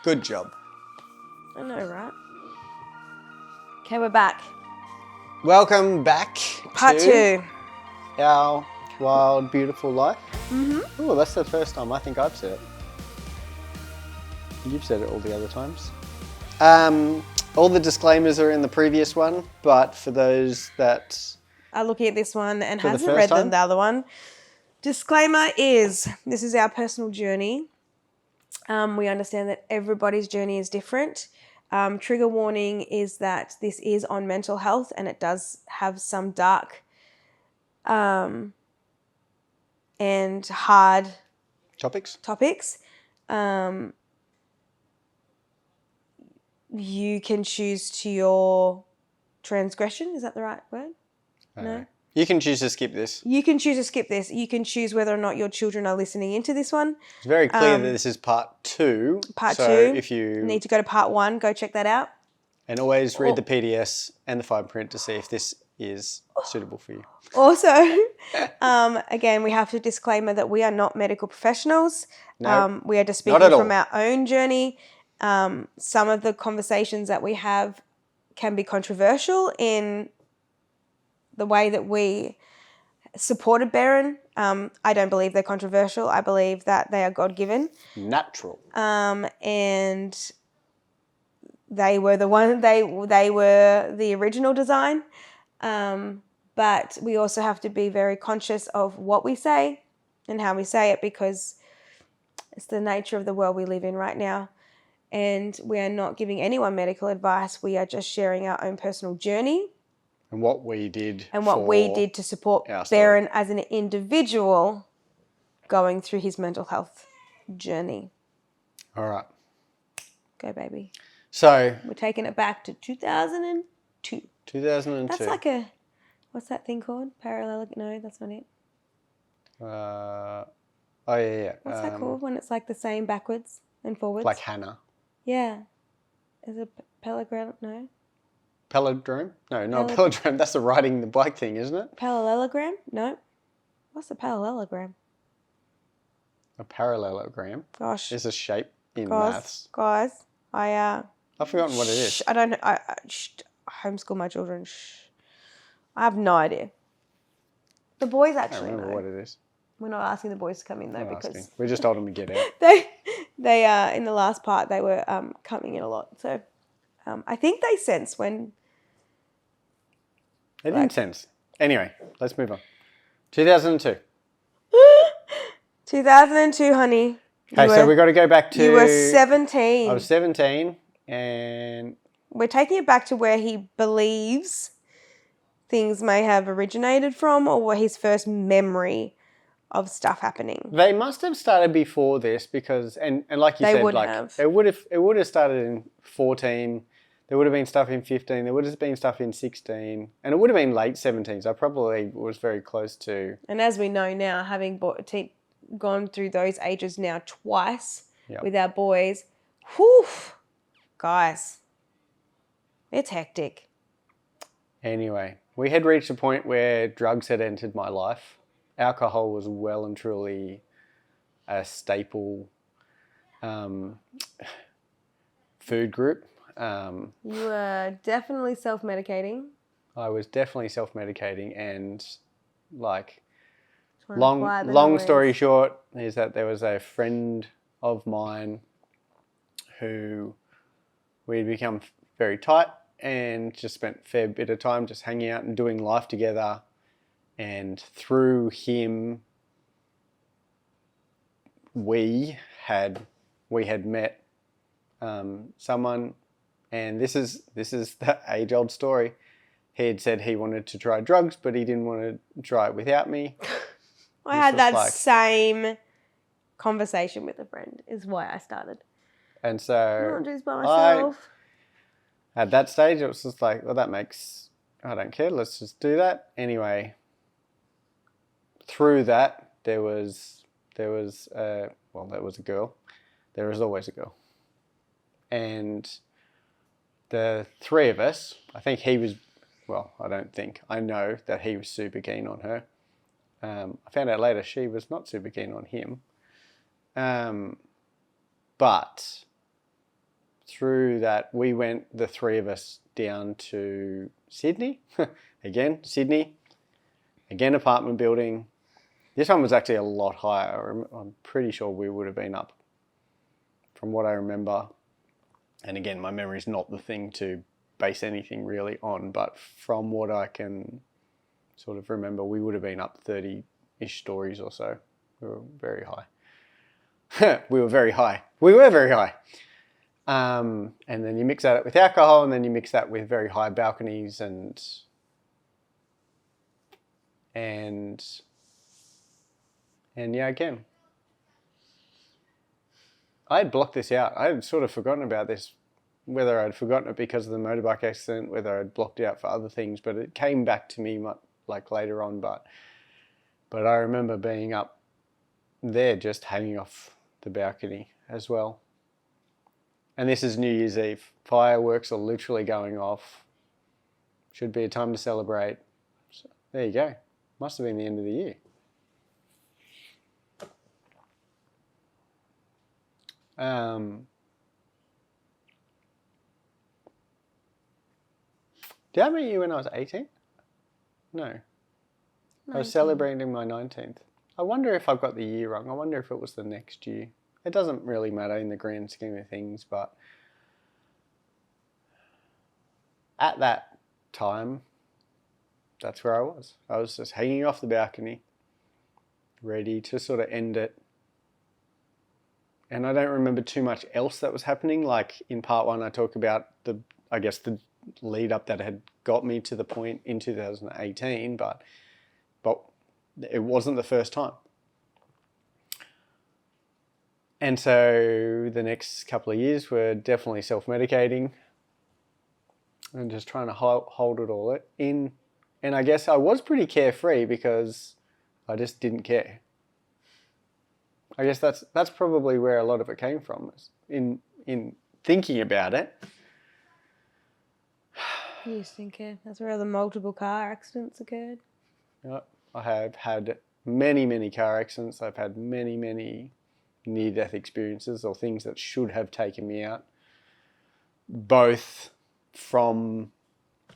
Good job. I know, right? Okay, we're back. Welcome back Part to 2. our wild, beautiful life. Mm-hmm. Oh, that's the first time I think I've said it. You've said it all the other times. All the disclaimers are in the previous one, but for those that... I'm looking at this one and For the hasn't first read time? the other one. Disclaimer is, this is our personal journey. We understand that everybody's journey is different. Trigger warning is that this is on mental health and it does have some dark and hard topics. You can choose to your transgression. Is that the right word? No. You can choose to skip this. You can choose to skip this. You can choose whether or not your children are listening into this one. It's very clear that this is part 2. Part so 2. If you need to go to part 1, go check that out. And always read the PDS and the fine print to see if this is suitable for you. Also, again, we have to disclaimer that we are not medical professionals. No, we are just speaking from our own journey. Some of the conversations that we have can be controversial in the way that we supported Beren. I don't believe they're controversial. I believe that they are God-given. Natural. And they were they were the original design. But we also have to be very conscious of what we say and how we say it, because it's the nature of the world we live in right now. And we are not giving anyone medical advice. We are just sharing our own personal journey. And what we did. And what we did to support Beren as an individual going through his mental health journey. All right. Go, baby. So. We're taking it back to 2002. 2002. That's like a, what's that thing called? Parallel? No, that's not it. Oh, yeah. What's that called when it's like the same backwards and forwards? Like Hannah. Yeah. Is it pelogram? No. Palindrome? No, not a palindrome. That's the riding the bike thing, isn't it? Parallelogram? No. What's a parallelogram? A parallelogram. Gosh. Is a shape in maths. Guys, I've forgotten what it is. I don't know. I homeschool my children. I have no idea. The boys actually I don't remember know. what it is. We're not asking the boys to come in though, because we just told them to get out. they in the last part they were coming in a lot. So I think they sense when. They didn't sense. Anyway, let's move on. 2002. 2002, honey. Okay, so we got to go back to... You were 17. I was 17, and... We're taking it back to where he believes things may have originated from, or his first memory of stuff happening. They must have started before this, because... And like you said, like it would have started in 14... There would have been stuff in 15. There would have been stuff in 16. And it would have been late 17s. I probably was very close to... And as we know now, having gone through those ages now twice with our boys, whew, guys, it's hectic. Anyway, we had reached a point where drugs had entered my life. Alcohol was well and truly a staple food group. You were definitely self-medicating. I was definitely self-medicating, and like long story short is that there was a friend of mine who we'd become very tight and just spent a fair bit of time just hanging out and doing life together, and through him we had met someone. And this is the age-old story. He had said he wanted to try drugs, but he didn't want to try it without me. I had that same conversation with a friend, is why I started. And so... Not just by myself. At that stage, it was just like, well, I don't care, let's just do that. Anyway, through that, there was a girl. There is always a girl. And... the three of us, I think he was, I know that he was super keen on her. I found out later she was not super keen on him. But through that, we went, the three of us, down to Sydney. Again, Sydney. Again, apartment building. This one was actually a lot higher. I'm pretty sure we would have been up, from what I remember. And again, my memory is not the thing to base anything really on, but from what I can sort of remember, we would have been up 30-ish stories or so. We were very high. We were very high. And then you mix that with alcohol, and then you mix that with very high balconies and yeah, again, I had blocked this out. I had sort of forgotten about this, whether I'd forgotten it because of the motorbike accident, whether I'd blocked it out for other things, but it came back to me like later on. But I remember being up there just hanging off the balcony as well. And this is New Year's Eve. Fireworks are literally going off. Should be a time to celebrate. So there you go. Must have been the end of the year. Did I meet you when I was 18? No. 19. I was celebrating my 19th. I wonder if I've got the year wrong. I wonder if it was the next year. It doesn't really matter in the grand scheme of things, but at that time, that's where I was. I was just hanging off the balcony, ready to sort of end it. And I don't remember too much else that was happening. Like in part one, I talk about the lead up that had got me to the point in 2018, but it wasn't the first time. And so the next couple of years were definitely self-medicating and just trying to hold it all in. And I guess I was pretty carefree because I just didn't care. I guess that's probably where a lot of it came from, in thinking about it. You just didn't care. That's where the multiple car accidents occurred. Yeah, I have had many, many car accidents. I've had many, many near-death experiences or things that should have taken me out, both from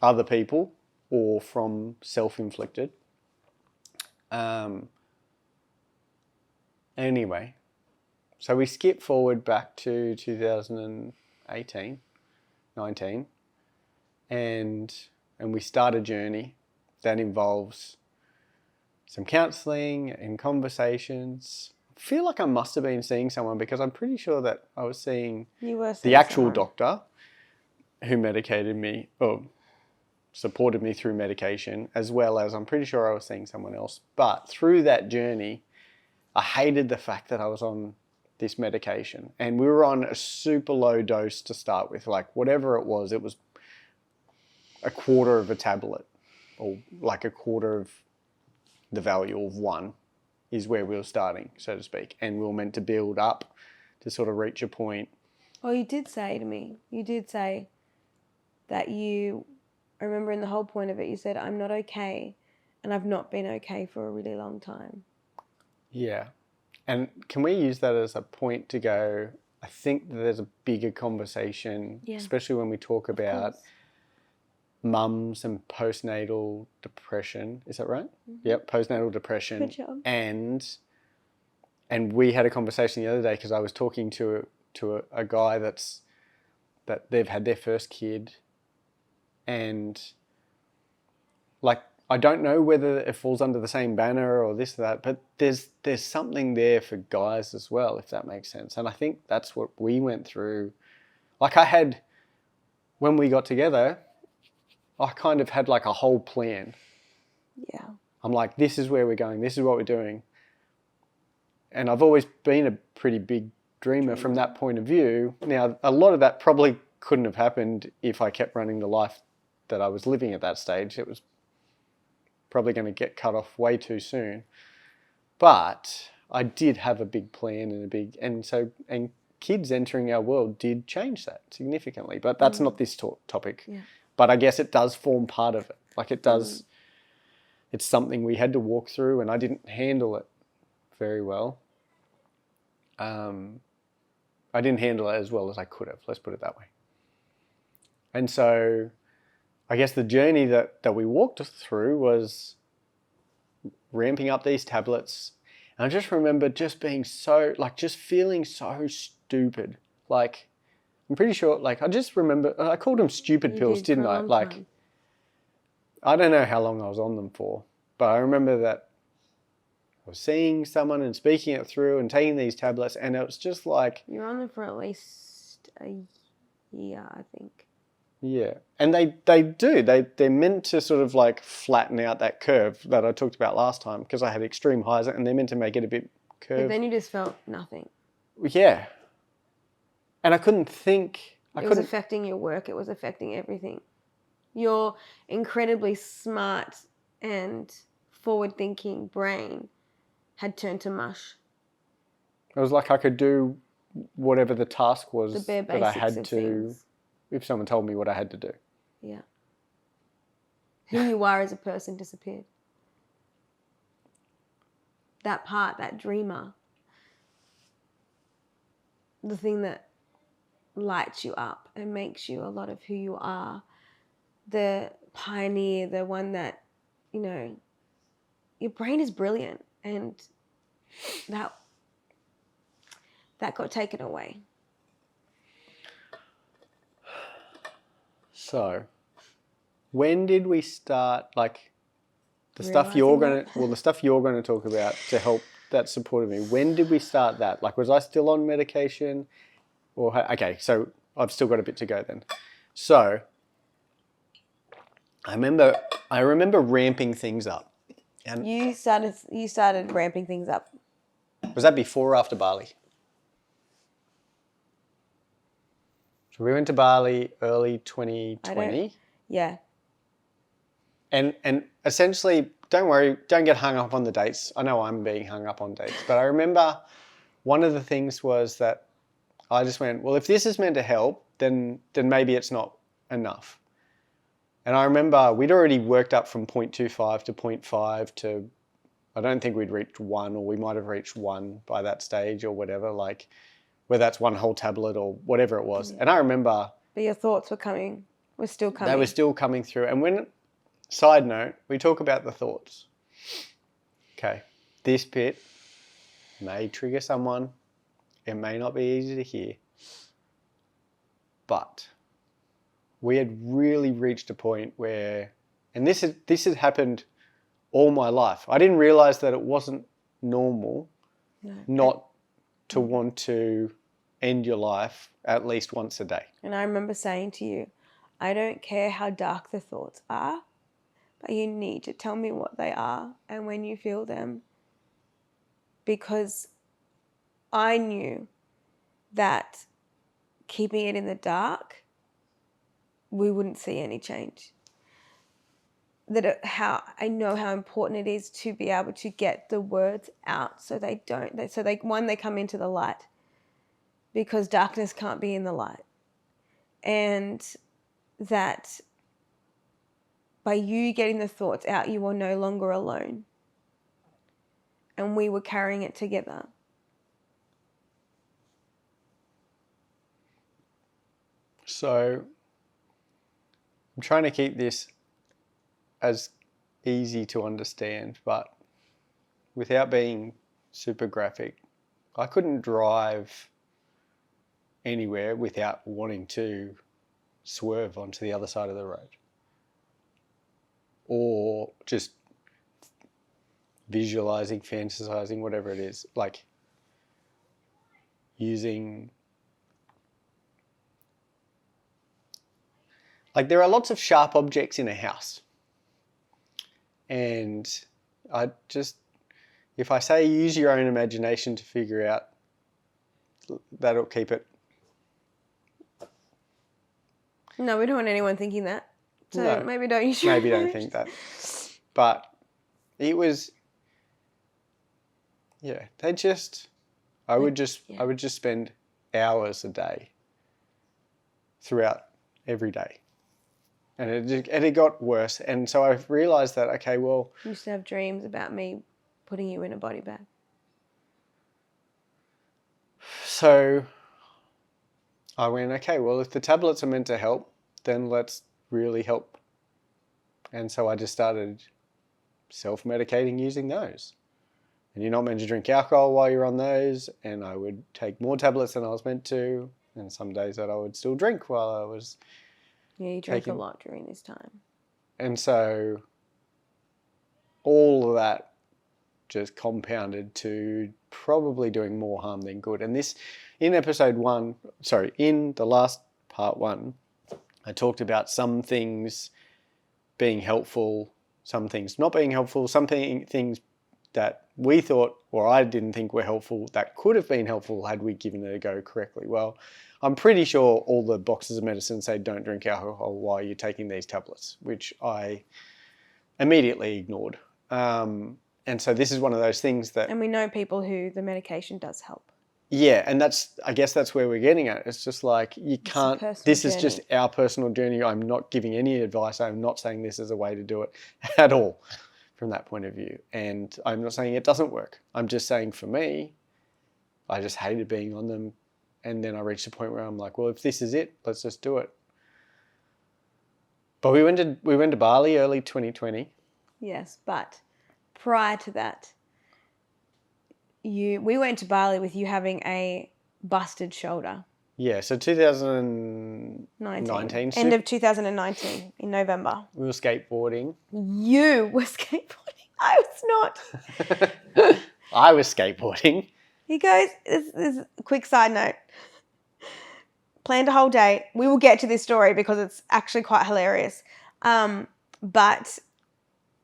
other people or from self-inflicted. Anyway, so we skip forward back to 2018, 19, and we start a journey that involves some counselling and conversations. I feel like I must have been seeing someone because I'm pretty sure that I was seeing the actual doctor who medicated me or supported me through medication, as well as I'm pretty sure I was seeing someone else. But through that journey, I hated the fact that I was on this medication, and we were on a super low dose to start with. Like whatever it was a quarter of a tablet, or like a quarter of the value of one is where we were starting, so to speak. And we were meant to build up to sort of reach a point. Oh, you did say to me, that I remember in the whole point of it, you said, I'm not okay, and I've not been okay for a really long time. Yeah. And can we use that as a point to go, I think that there's a bigger conversation, especially when we talk about mums and postnatal depression. Is that right? Mm-hmm. Yep, postnatal depression. Good job. And we had a conversation the other day because I was talking to a guy that they've had their first kid, and like I don't know whether it falls under the same banner or this or that, but there's something there for guys as well, if that makes sense. And I think that's what we went through. Like when we got together, I kind of had like a whole plan. Yeah. I'm like, this is where we're going. This is what we're doing. And I've always been a pretty big dreamer from that point of view. Now, a lot of that probably couldn't have happened if I kept running the life that I was living at that stage. It was probably going to get cut off way too soon. But I did have a big plan and kids entering our world did change that significantly. But that's not this topic. Yeah. But I guess it does form part of it. Like it does, it's something we had to walk through, and I didn't handle it very well. I didn't handle it as well as I could have. Let's put it that way. And so I guess the journey that we walked through was ramping up these tablets. And I just remember just being so, like, just feeling so stupid. Like, I'm pretty sure, like, I just remember, I called them stupid pills, didn't I? Like, time. I don't know how long I was on them for, but I remember that I was seeing someone and speaking it through and taking these tablets, and it was just like... You're on them for at least a year, I think. Yeah, and they're meant to sort of like flatten out that curve that I talked about last time, because I had extreme highs, and they're meant to make it a bit curved. But then you just felt nothing. Yeah, and I couldn't think. It was affecting your work. It was affecting everything. Your incredibly smart and forward-thinking brain had turned to mush. It was like I could do whatever the task was the bare that I had to. Things. If someone told me what I had to do. Yeah. Who you are as a person disappeared. That part, that dreamer, the thing that lights you up and makes you a lot of who you are, the pioneer, the one that, you know, your brain is brilliant, and that got taken away. So, when did we start, like, the stuff you're going to talk about to help that supported me? When did we start that? Like, was I still on medication? Okay, so I've still got a bit to go then. So, I remember ramping things up. And you started ramping things up. Was that before or after Bali? So we went to Bali early 2020. Yeah. And essentially, don't worry, don't get hung up on the dates. I know I'm being hung up on dates, but I remember one of the things was that I just went, well, if this is meant to help, then maybe it's not enough. And I remember we'd already worked up from 0.25 to 0.5 to, I don't think we'd reached 1, or we might have reached 1 by that stage or whatever, like whether that's one whole tablet or whatever it was. Yeah. And I remember... But your thoughts were still coming. They were still coming through. And when, side note, we talk about the thoughts. Okay, this bit may trigger someone. It may not be easy to hear. But we had really reached a point where, and this had happened all my life. I didn't realize that it wasn't normal not to want to end your life at least once a day. And I remember saying to you, I don't care how dark the thoughts are, but you need to tell me what they are and when you feel them. Because I knew that keeping it in the dark, we wouldn't see any change. I know how important it is to be able to get the words out so they come into the light, because darkness can't be in the light. And that by you getting the thoughts out, you are no longer alone. And we were carrying it together. So I'm trying to keep this as easy to understand, but without being super graphic. I couldn't drive anywhere without wanting to swerve onto the other side of the road, or just visualizing, fantasizing, whatever it is, like using, like there are lots of sharp objects in a house, and if I say use your own imagination to figure out, that'll keep it. No, we don't want anyone thinking that. So no, maybe don't use your Maybe don't think that. But it was, I would just spend hours a day throughout every day. And it got worse. And so I realized that, okay, well... You used to have dreams about me putting you in a body bag. So I went, okay, well, if the tablets are meant to help, then let's really help. And so I just started self-medicating using those. And you're not meant to drink alcohol while you're on those. And I would take more tablets than I was meant to. And some days that I would still drink while I was you drink a lot during this time. And so all of that just compounded to probably doing more harm than good. And this, in in the last part 1, I talked about some things being helpful, some things not being helpful, some things that we thought, or I didn't think were helpful, that could have been helpful had we given it a go correctly. Well, I'm pretty sure all the boxes of medicine say don't drink alcohol while you're taking these tablets, which I immediately ignored. And so this is one of those things that... And we know people who the medication does help. Yeah, and I guess that's where we're getting at. It's just like, you can't... This is just our personal journey. I'm not giving any advice. I'm not saying this is a way to do it at all from that point of view. And I'm not saying it doesn't work. I'm just saying for me, I just hated being on them. And then I reached a point where I'm like, well, if this is it, let's just do it. But we went to Bali early 2020. Yes, but prior to that, we went to Bali with you having a busted shoulder. Yeah, so 2019. End of 2019 in November. We were skateboarding. You were skateboarding. I was not. I was skateboarding. He goes, this is a quick side note. Planned a whole day. We will get to this story because it's actually quite hilarious. But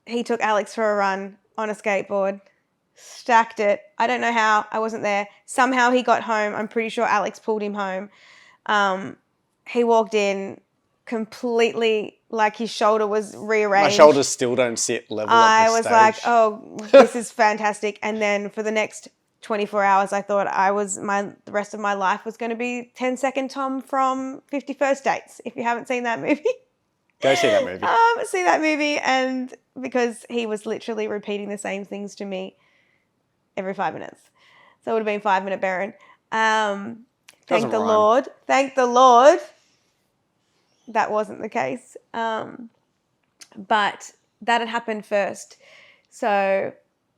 he took Alex for a run on a skateboard, stacked it. I don't know how. I wasn't there. Somehow he got home. I'm pretty sure Alex pulled him home. He walked in completely like his shoulder was rearranged. My shoulders still don't sit level at this stage. I was like, oh, this is fantastic. And then for the next 24 hours, I thought the rest of my life was going to be 10-second Tom from 50 First Dates. If you haven't seen that movie, go see that movie. See that movie. And because he was literally repeating the same things to me every 5 minutes. So it would have been 5-minute Beren. Thank the Lord. Thank the Lord. That wasn't the case. But that had happened first. So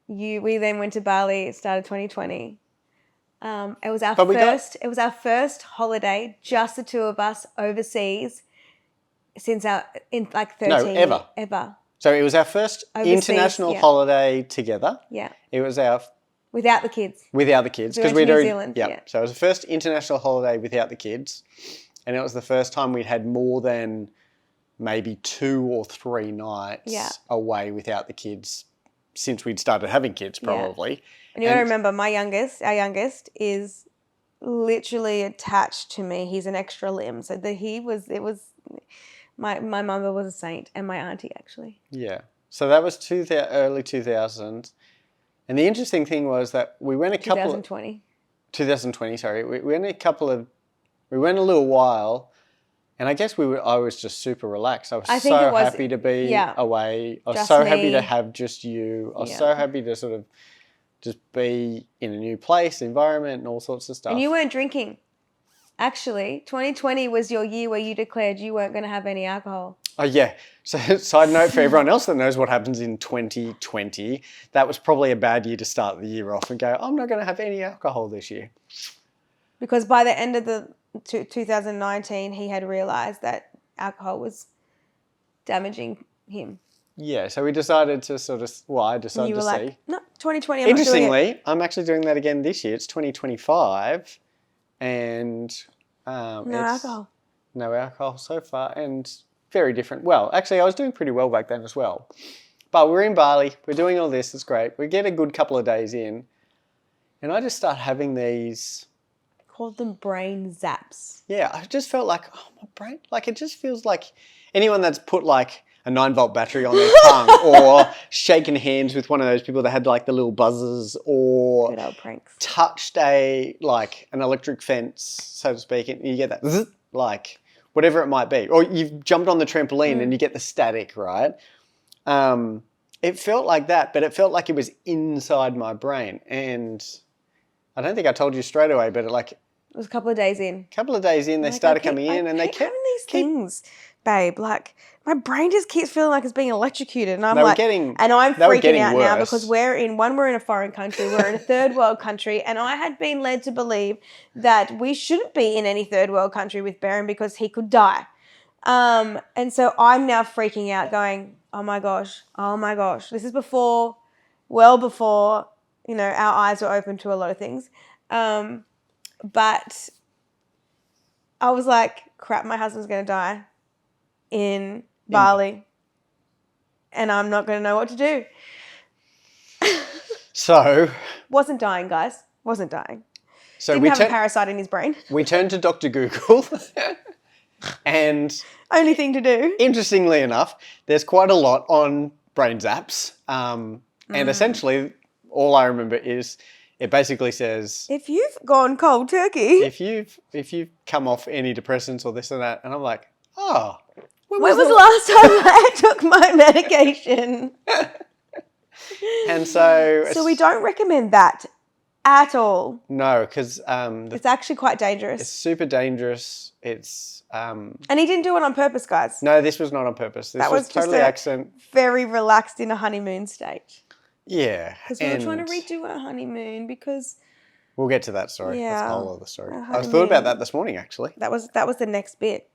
we then went to Bali. It started 2020. It was our first holiday, just the two of us overseas since in 13 ever. So it was our first overseas, international holiday together. Yeah. It was our without the kids. Without the kids, because we'd already New Zealand. Yeah. So it was the first international holiday without the kids, and it was the first time we'd had more than maybe 2 or 3 nights away without the kids since we'd started having kids, probably. Yeah. And you got to remember, our youngest, is literally attached to me. He's an extra limb. So my mother was a saint, and my auntie actually. Yeah. So that was early 2000s. And the interesting thing was that we went 2020, sorry. We went a little while, and I guess I was just super relaxed. I was happy to be away. I was happy to have just you. I was so happy to sort of just be in a new place, environment, and all sorts of stuff. And you weren't drinking. Actually, 2020 was your year where you declared you weren't going to have any alcohol. Oh, yeah. So, side note for everyone else that knows what happens in 2020, that was probably a bad year to start the year off and go, I'm not going to have any alcohol this year. Because by the end of 2019, he had realised that alcohol was damaging him. Yeah, so we decided to I decided to see. No, 2020, Interestingly, I'm actually doing that again this year. It's 2025 and alcohol. No alcohol so far and very different. Well, actually, I was doing pretty well back then as well. But we're in Bali. We're doing all this. It's great. We get a good couple of days in and I just start having these... Called them brain zaps. Yeah, I just felt like, my brain, it just feels like anyone that's put a 9-volt battery on their tongue or shaken hands with one of those people that had the little buzzers or good old pranks. Touched an electric fence, so to speak, and you get that zzz, whatever it might be. Or you've jumped on the trampoline and you get the static, right? It felt like that, but it felt like it was inside my brain. And I don't think I told you straight away, but It was a couple of days in. They started coming in, and they kept having these things, babe. Like my brain just keeps feeling like it's being electrocuted, and I'm They were like, getting- and I'm they were freaking getting out now worse. because we're in a foreign country, we're in a third world country, and I had been led to believe that we shouldn't be in any third world country with Beren because he could die. And so I'm now freaking out, going, oh my gosh. This is well before, our eyes were open to a lot of things. But I was like, crap, my husband's going to die in Bali, and I'm not going to know what to do. So... Wasn't dying, guys. Wasn't dying. So Didn't have a parasite in his brain. We turned to Dr. Google, and... Only thing to do. Interestingly enough, there's quite a lot on brain zaps, and essentially all I remember is it basically says... If you've gone cold turkey... If you've come off any depressants or this and that, and I'm like, oh... When was the last time I took my medication? And so... So we don't recommend that at all. No, because... it's actually quite dangerous. It's super dangerous. It's... And he didn't do it on purpose, guys. No, this was not on purpose. This was totally accident. Very relaxed in a honeymoon state. Yeah. Because we were trying to redo our honeymoon because... We'll get to that story. Yeah. That's the whole other story. I thought about that this morning, actually. That was the next bit.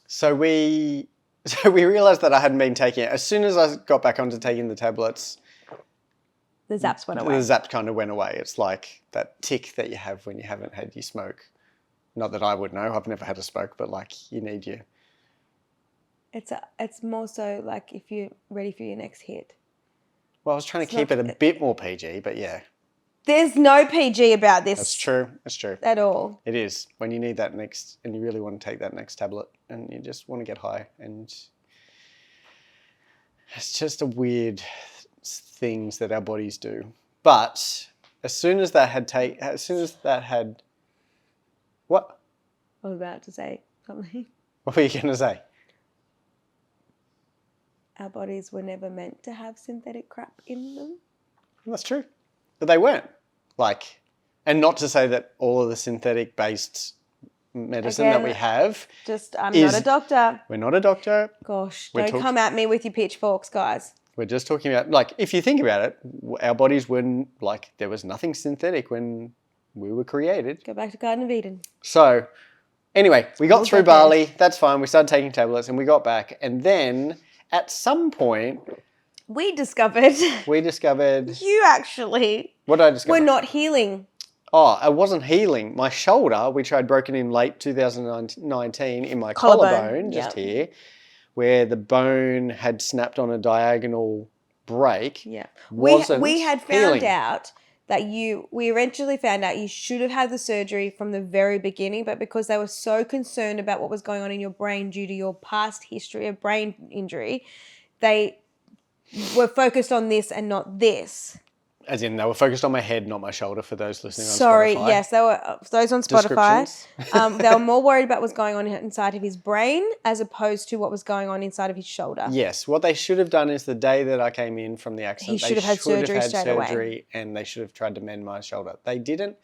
So we realised that I hadn't been taking it. As soon as I got back onto taking the tablets... The zaps went away. The zaps kind of went away. It's like that tick that you have when you haven't had your smoke. Not that I would know. I've never had a smoke, but like you need your... It's more so like if you're ready for your next hit. Well, I was trying to keep it a bit more PG, but yeah. There's no PG about this. That's true. That's true. At all. It is. When you need that next, and you really want to take that next tablet, and you just want to get high, and it's just a weird things that our bodies do. But as soon as that had, what? I was about to say something. What were you going to say? Our bodies were never meant to have synthetic crap in them. That's true. But they weren't. Like, and not to say that all of the synthetic-based medicine that we have... I'm not a doctor. We're not a doctor. Gosh, don't come at me with your pitchforks, guys. We're just talking about, like, if you think about it, our bodies weren't, like, there was nothing synthetic when we were created. Go back to Garden of Eden. So, anyway, we got through Bali. That's fine. We started taking tablets and we got back. And then, at some point... We discovered... You actually... What did I discover? We're not healing. Oh, I wasn't healing. My shoulder, which I'd broken in late 2019 in my collarbone just here, where the bone had snapped on a diagonal break. Yeah. We had found out that we eventually found out you should have had the surgery from the very beginning, but because they were so concerned about what was going on in your brain due to your past history of brain injury, they were focused on this and not this. As in, they were focused on my head, not my shoulder, for those listening on Spotify. Sorry, yes, they were those on Spotify. They were more worried about what was going on inside of his brain as opposed to what was going on inside of his shoulder. Yes, what they should have done is the day that I came in from the accident, they should have had surgery and they should have tried to mend my shoulder. They didn't.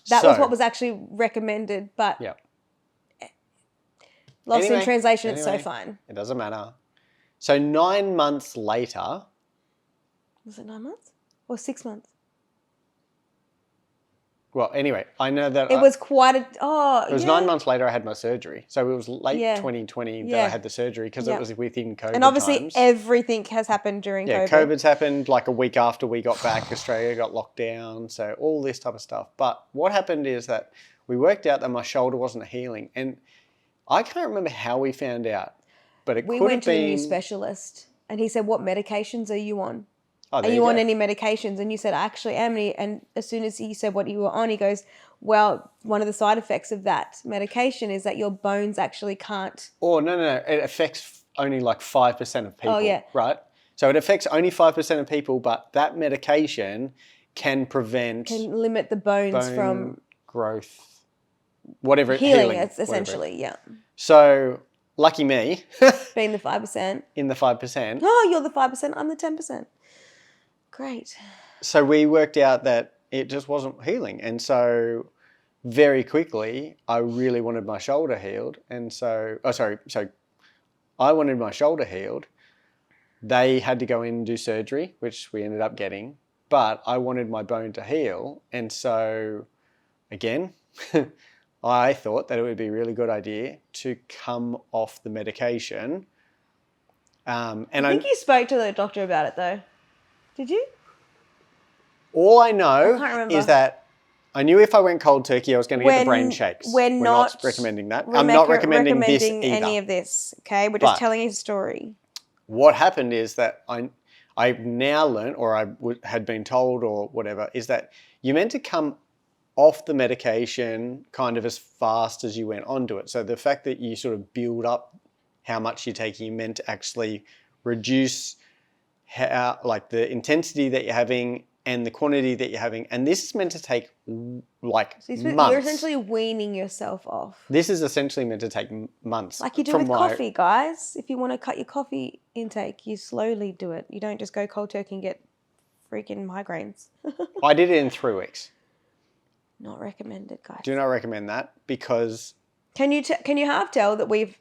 That was what was actually recommended, but lost in translation, it's so fine. It doesn't matter. So 9 months later... Was it 9 months? Or 6 months? Well, anyway, I know that... It was quite a... It was 9 months later I had my surgery. So it was late 2020 that I had the surgery because it was within COVID And obviously times. everything has happened during COVID. Yeah, COVID's happened like a week after we got back. Australia got locked down. So all this type of stuff. But what happened is that we worked out that my shoulder wasn't healing. And I can't remember how we found out. But we went to a new specialist and he said, what medications are you on? Oh, are you on any medications? And you said, I actually am. And as soon as he said what you were on, he goes, well, one of the side effects of that medication is that your bones actually can't. Oh, no. It affects only like 5% of people. Oh, yeah. Right? So it affects only 5% of people, but that medication can limit the bones from growth, whatever. Healing essentially, yeah. So... Lucky me. Being the 5%. In the 5%. Oh, you're the 5%, I'm the 10%. Great. So we worked out that it just wasn't healing. And so very quickly, I really wanted my shoulder healed. And so, so I wanted my shoulder healed. They had to go in and do surgery, which we ended up getting. But I wanted my bone to heal. And so, again, I thought that it would be a really good idea to come off the medication. I think you spoke to the doctor about it, though. Did you? All I know is that I knew if I went cold turkey, I was going to get the brain shakes. We're not recommending that. I'm not recommending this either. Any of this, okay? We're just telling you a story. What happened is that I've now learned, or I had been told or whatever, is that you're meant to come off the medication kind of as fast as you went onto it. So the fact that you sort of build up how much you're taking, you meant to actually reduce the intensity that you're having and the quantity that you're having. And this is meant to take months. You're essentially weaning yourself off. This is essentially meant to take months. Like you do with coffee, guys. If you want to cut your coffee intake, you slowly do it. You don't just go cold turkey and get freaking migraines. I did it in 3 weeks. Not recommended, guys. Do not recommend that because... Can you half tell that we've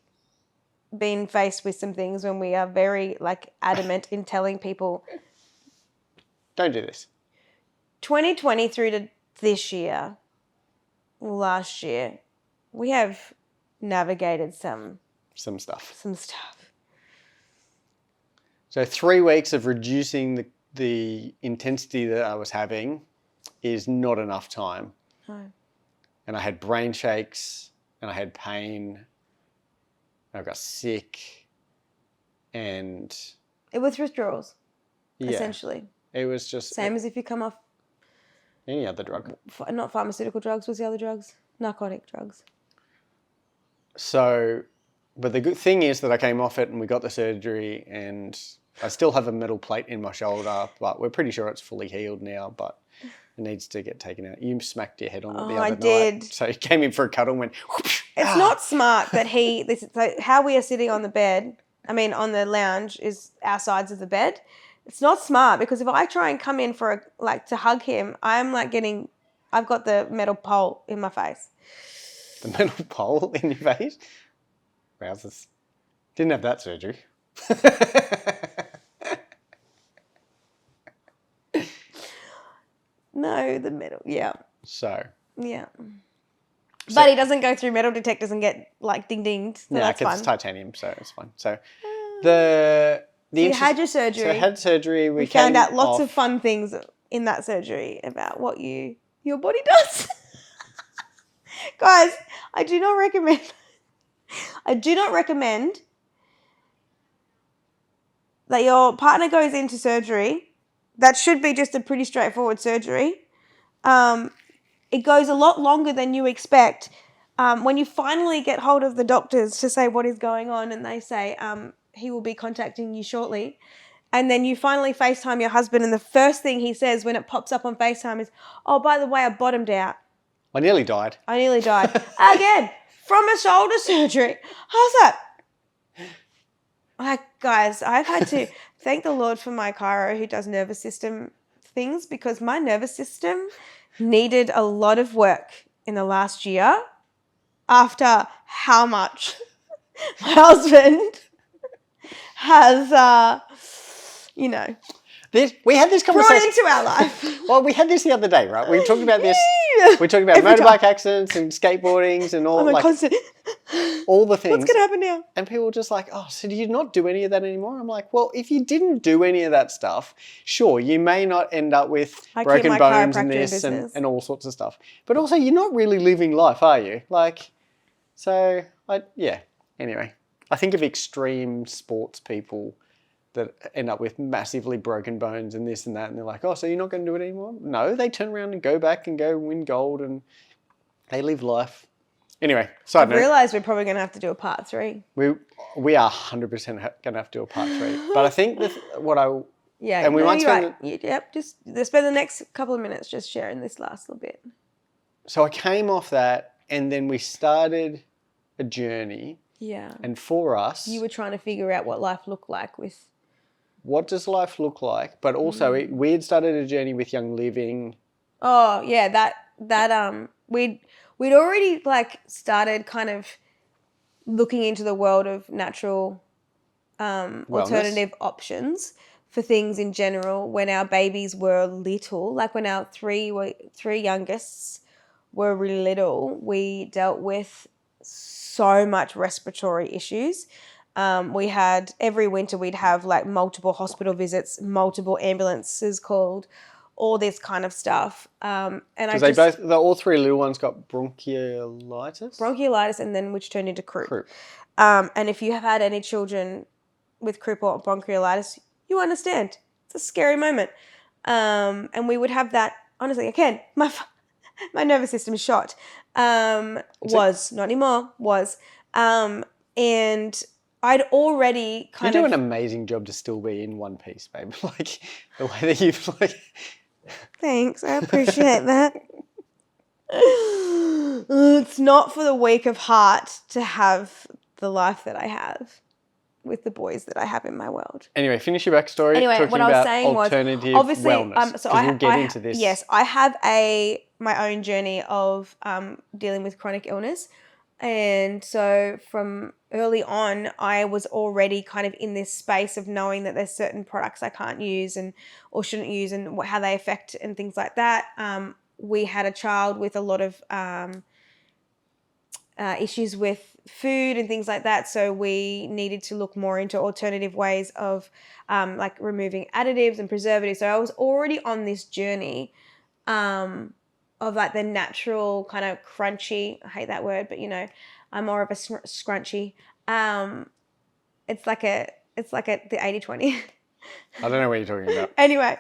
been faced with some things when we are very adamant in telling people... Don't do this. 2020 through to this year, last year, we have navigated some stuff. So 3 weeks of reducing the intensity that I was having is not enough time. No. And I had brain shakes and I had pain. I got sick and... It was withdrawals, essentially. It was just... Same as if you come off... Any other drug. Not pharmaceutical drugs, was the other drugs? Narcotic drugs. So, but the good thing is that I came off it and we got the surgery and I still have a metal plate in my shoulder, but we're pretty sure it's fully healed now, but it needs to get taken out. You smacked your head on it the other night. I did. So he came in for a cuddle and went... Whoosh, it's not smart that how we are sitting on the bed, on the lounge is our sides of the bed. It's not smart because if I try and come in to hug him, I've got the metal pole in my face. The metal pole in your face? Wowzers. Didn't have that surgery. No, the metal, yeah. So. Yeah. But he doesn't go through metal detectors and get ding-dinged. So that's fine. It's titanium, so it's fine. So you had your surgery. So I had surgery. We found out lots of fun things in that surgery about what your body does. Guys, I do not recommend that your partner goes into surgery. That should be just a pretty straightforward surgery. It goes a lot longer than you expect. When you finally get hold of the doctors to say what is going on and they say he will be contacting you shortly, and then you finally FaceTime your husband and the first thing he says when it pops up on FaceTime is, oh, by the way, I bottomed out. I nearly died. Again, from a shoulder surgery. How's that? Guys, I've had to thank the Lord for my chiro who does nervous system things because my nervous system needed a lot of work in the last year after how much my husband has, we had this conversation. Brought into our life. Well, we had this the other day, right? We talked about this. We talked about motorbike accidents and skateboardings and all all the things. What's going to happen now? And people were just like, oh, so do you not do any of that anymore? I'm like, well, if you didn't do any of that stuff, sure, you may not end up with broken bones and this and all sorts of stuff. But also, you're not really living life, are you? Anyway, I think of extreme sports people that end up with massively broken bones and this and that, and they're like, oh, so you're not going to do it anymore? No, they turn around and go back and go win gold and they live life. Anyway, side note. I realise we're probably going to have to do a part 3. We are 100% going to have to do a part 3. But I think Yeah, and we might spend... Right. Yep, just spend the next couple of minutes just sharing this last little bit. So I came off that and then we started a journey. Yeah. And for us... You were trying to figure out what life looked like with... What does life look like? But also, we had started a journey with Young Living. Oh, yeah, we'd already like started kind of looking into the world of natural alternative options for things in general when our babies were little. Like when our three youngest were really little, we dealt with so much respiratory issues. We had every winter we'd have like multiple hospital visits, multiple ambulances called, all this kind of stuff. And because all three little ones got bronchiolitis, and then which turned into croup. And if you have had any children with croup or bronchiolitis, you understand. It's a scary moment. And we would have that. Honestly, again, my nervous system is shot. Not anymore. And I'd already You do an amazing job to still be in one piece, babe. Like the way that you've like. Thanks, I appreciate that. It's not for the weak of heart to have the life that I have with the boys that I have in my world. Anyway, finish your backstory. Anyway, what I was saying was, obviously, wellness. So we'll get into this. Yes, I have my own journey of dealing with chronic illness. And so from early on, I was already kind of in this space of knowing that there's certain products I can't use or shouldn't use and how they affect and things like that. We had a child with a lot of issues with food and things like that. So we needed to look more into alternative ways of like removing additives and preservatives. So I was already on this journey of like the natural kind of crunchy, I hate that word, but I'm more of a scrunchy. It's like the 80-20. I don't know what you're talking about. Anyway,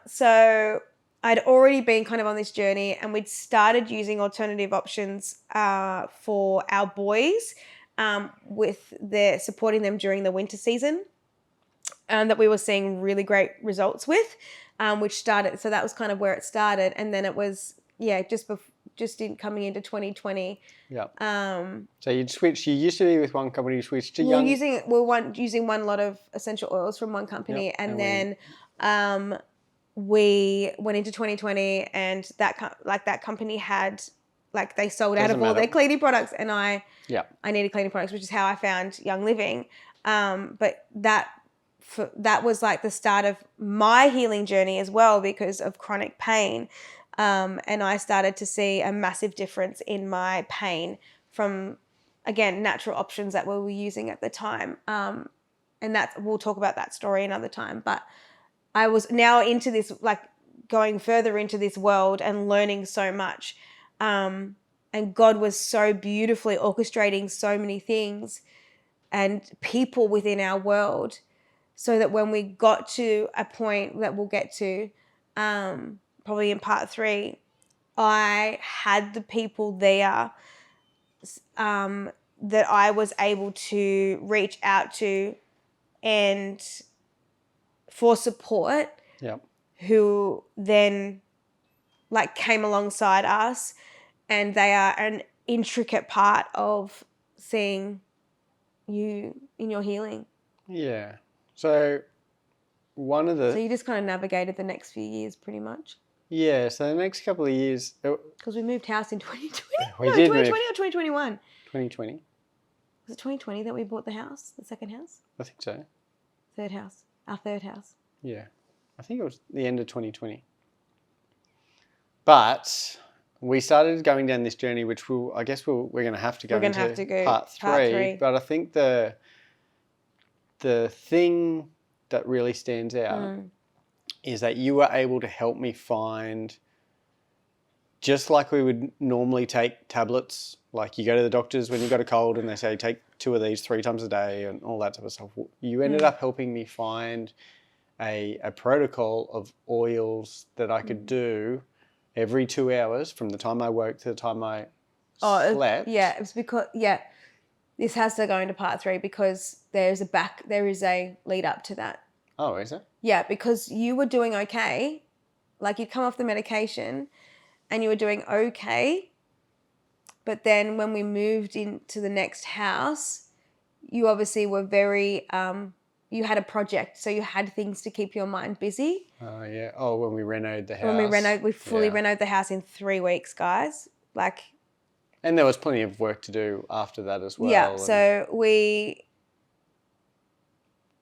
so I'd already been kind of on this journey and we'd started using alternative options for our boys with supporting them during the winter season that we were seeing really great results with. Which started, so that was kind of where it started, and then it was coming into 2020. Yeah. So you'd switch. You used to be with one company. You switched to Young. Using one lot of essential oils from one company, and then we went into 2020, and that company had they sold out of all their cleaning products, and I needed cleaning products, which is how I found Young Living. But that was like the start of my healing journey as well because of chronic pain. And I started to see a massive difference in my pain from, again, natural options that we were using at the time. And we'll talk about that story another time. But I was now into this, like going further into this world and learning so much. And God was so beautifully orchestrating so many things and people within our world, so that when we got to a point that we'll get to probably in part 3, I had the people there that I was able to reach out to and for support, who then came alongside us, and they are an intricate part of seeing you in your healing. Yeah. So so you just kind of navigated the next few years pretty much? Yeah, so the next couple of years... Because we moved house in 2020. We did 2020 or 2021? 2020. Was it 2020 that we bought the house, the second house? I think so. Our third house. Yeah. I think it was the end of 2020. But we started going down this journey, which we're going to have to go into part 3. But I think the thing that really stands out is that you were able to help me find, just like we would normally take tablets, like you go to the doctors when you got a cold and they say take 2 of these 3 times a day and all that type of stuff. You ended up helping me find a protocol of oils that I could do every 2 hours from the time I woke to the time I slept. It's because this has to go into part 3 because there is a lead up to that. Oh, is it? Yeah, because you were doing okay. Like you'd come off the medication and you were doing okay. But then when we moved into the next house, you obviously were very, you had a project. So you had things to keep your mind busy. Oh, yeah. Oh, when we renovated the house. We fully renovated the house in 3 weeks, guys. Like, and there was plenty of work to do after that as well. Yeah, so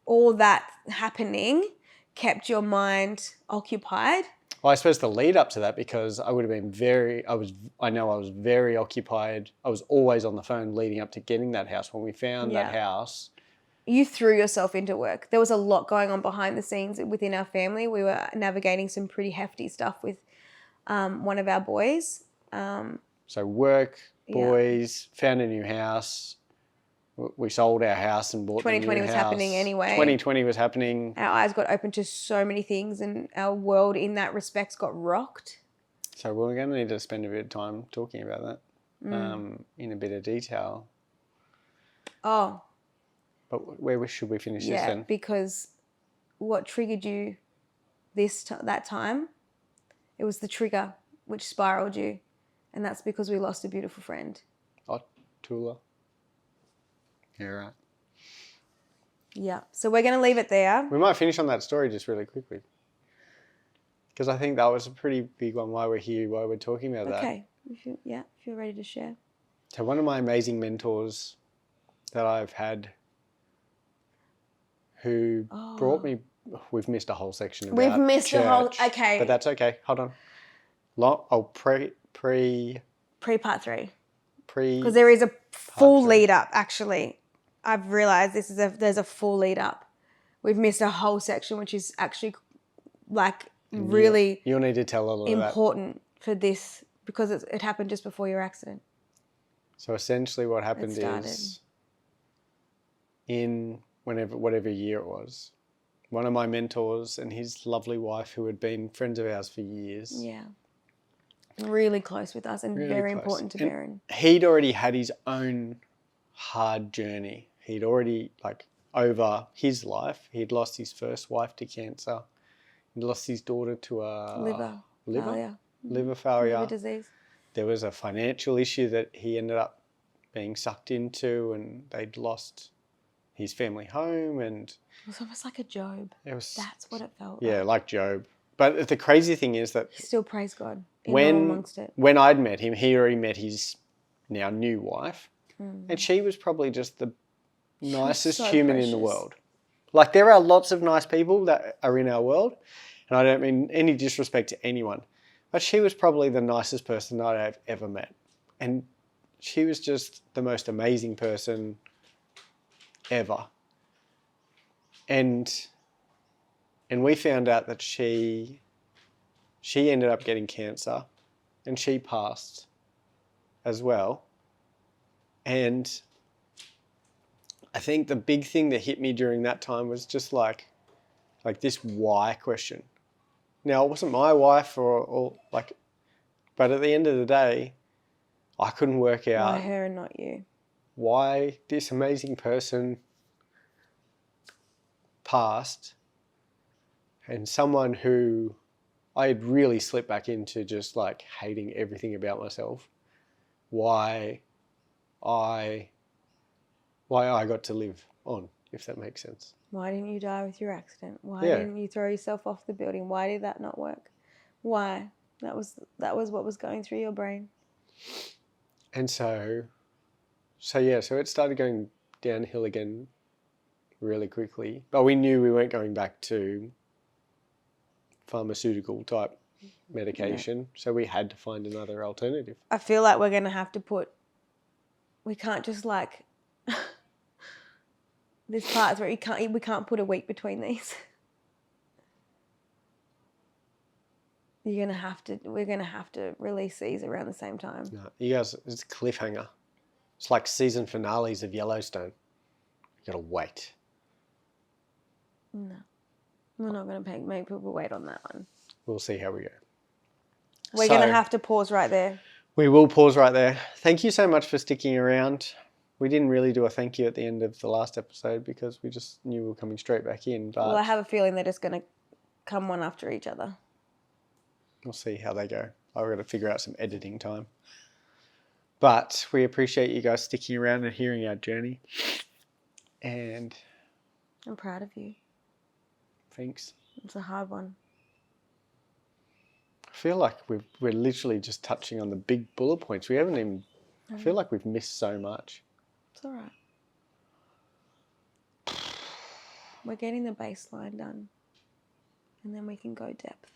all that happening kept your mind occupied. Well, I suppose the lead up to that, because I would have been I was very occupied. I was always on the phone leading up to getting that house. When we found that house, you threw yourself into work. There was a lot going on behind the scenes within our family. We were navigating some pretty hefty stuff with one of our boys. So work, boys, found a new house. We sold our house and bought the new house. 2020 was happening anyway. 2020 was happening. Our eyes got open to so many things, and our world in that respect got rocked. So we're going to need to spend a bit of time talking about that in a bit of detail. Oh. But where should we finish this then? Yeah, because what triggered you that time, it was the trigger which spiraled you. And that's because we lost a beautiful friend. Oh, Tula. Yeah, right. Yeah. So we're going to leave it there. We might finish on that story just really quickly. Because I think that was a pretty big one, why we're here, why we're talking about that. Okay. If you're ready to share. So one of my amazing mentors that I've had who brought me... We've missed a whole section about We've missed church, a whole... Okay. But that's okay. Hold on. Pre part 3. Because there is a full lead up, actually. I've realised there's a full lead up. We've missed a whole section, which is actually like really you'll need to tell a lot important for this, because it happened just before your accident. So essentially what happened is in whatever year it was, one of my mentors and his lovely wife, who had been friends of ours for years. Yeah. Really close with us and really very close. important to Beren. He'd already had his own hard journey. He'd already, over his life, he'd lost his first wife to cancer. He'd lost his daughter to a liver failure. Liver disease. There was a financial issue that he ended up being sucked into, and they'd lost his family home, and it was almost like a Job. That's what it felt like. Yeah, like Job. But the crazy thing is that he still praised God amongst it. When I'd met him, he already met his now new wife, and she was probably just the nicest human in the world. Like, there are lots of nice people that are in our world, and I don't mean any disrespect to anyone, but she was probably the nicest person that I've ever met. And she was just the most amazing person ever. And we found out that she ended up getting cancer, and she passed as well. And I think the big thing that hit me during that time was just like this why question. Now, it wasn't my wife but at the end of the day, I couldn't work out why her and not you. Why this amazing person passed, and someone who I had really slipped back into just hating everything about myself. Why I got to live on, if that makes sense. Why didn't you die with your accident? Why didn't you throw yourself off the building? Why did that not work? Why? That was what was going through your brain. And so it started going downhill again really quickly. But we knew we weren't going back to pharmaceutical type medication. So we had to find another alternative. I feel like we're going to have to we can't just there's parts where we can't put a week between these. We're going to have to release these around the same time. No, you guys, it's a cliffhanger. It's like season finales of Yellowstone. You got to wait. No. We're not going to make people wait on that one. We'll see how we go. We're going to have to pause right there. We will pause right there. Thank you so much for sticking around. We didn't really do a thank you at the end of the last episode because we just knew we were coming straight back in. But well, I have a feeling they're just going to come one after each other. We'll see how they go. I've got to figure out some editing time. But we appreciate you guys sticking around and hearing our journey. And I'm proud of you. Thanks. It's a hard one. feel like we're literally just touching on the big bullet points. We haven't even. I feel like we've missed so much. It's all right. We're getting the baseline done, and then we can go depth.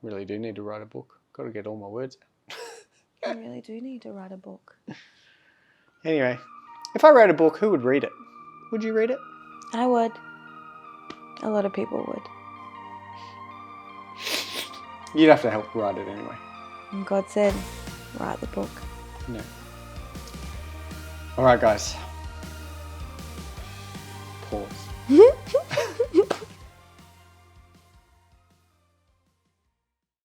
Really do need to write a book. Got to get all my words out. I really do need to write a book. Anyway, if I wrote a book, who would read it? Would you read it? I would. A lot of people would. You'd have to help write it anyway. And God said, write the book. No. All right, guys. Pause.